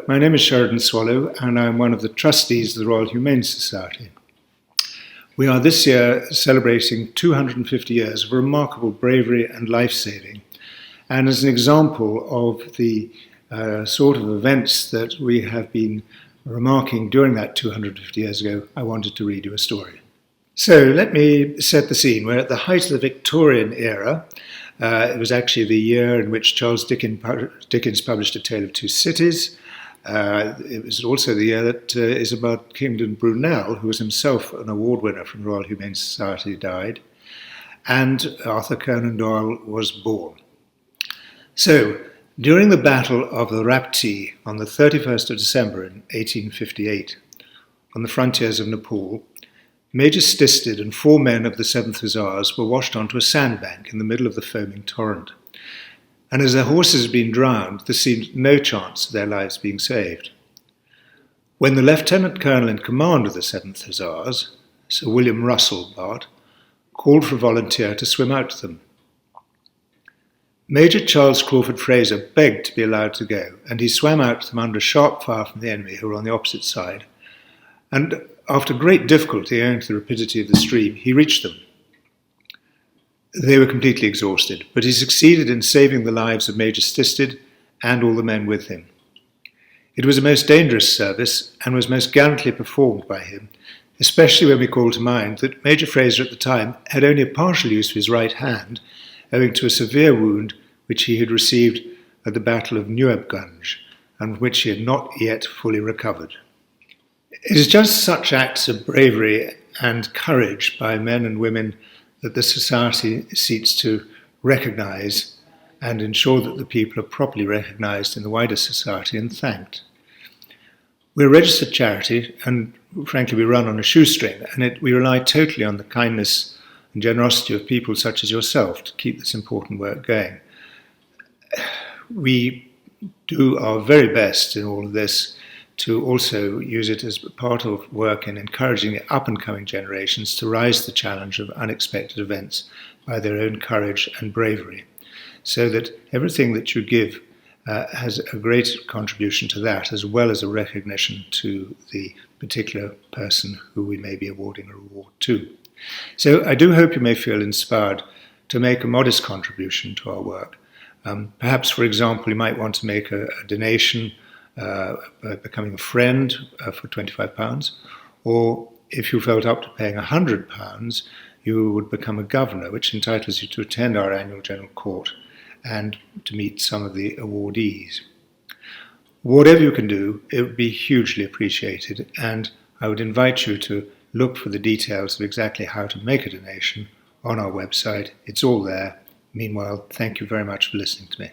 my name is Sheridan Swallow and I'm one of the trustees of the Royal Humane Society. We are this year celebrating 250 years of remarkable bravery and life-saving, and as an example of the sort of events that we have been remarking during that 250 years ago, I wanted to read you a story. So let me set the scene. We're at the height of the Victorian era. It was actually the year in which Charles Dickens published A Tale of Two Cities. It was also the year that Isabel Kingdon Brunel, who was himself an award winner from the Royal Humane Society, died, and Arthur Conan Doyle was born. So, during the Battle of the Rapti on the 31st of December in 1858, on the frontiers of Nepal, Major Stisted and 4 men of the 7th Hussars were washed onto a sandbank in the middle of the foaming torrent. And as their horses had been drowned, there seemed no chance of their lives being saved. When the Lieutenant Colonel in command of the 7th Hussars, Sir William Russell, Bart, called for a volunteer to swim out to them. Major Charles Crawford Fraser begged to be allowed to go, and he swam out to them under sharp fire from the enemy, who were on the opposite side. And after great difficulty, owing to the rapidity of the stream, he reached them. They were completely exhausted, but he succeeded in saving the lives of Major Stisted and all the men with him. It was a most dangerous service and was most gallantly performed by him, especially when we call to mind that Major Fraser at the time had only a partial use of his right hand, owing to a severe wound which he had received at the Battle of Nuebgunge, and which he had not yet fully recovered. It is just such acts of bravery and courage by men and women that the Society seeks to recognise and ensure that the people are properly recognised in the wider society and thanked. We're a registered charity, and frankly we run on a shoestring, and we rely totally on the kindness and generosity of people such as yourself to keep this important work going. We do our very best in all of this to also use it as part of work in encouraging the up-and-coming generations to rise to the challenge of unexpected events by their own courage and bravery, so that everything that you give has a great contribution to that, as well as a recognition to the particular person who we may be awarding a reward to. So I do hope you may feel inspired to make a modest contribution to our work. Perhaps, for example, you might want to make a donation by becoming a friend for £25, or if you felt up to paying £100, you would become a governor, which entitles you to attend our annual General Court and to meet some of the awardees. Whatever you can do, it would be hugely appreciated, and I would invite you to look for the details of exactly how to make a donation on our website. It's all there. Meanwhile, thank you very much for listening to me.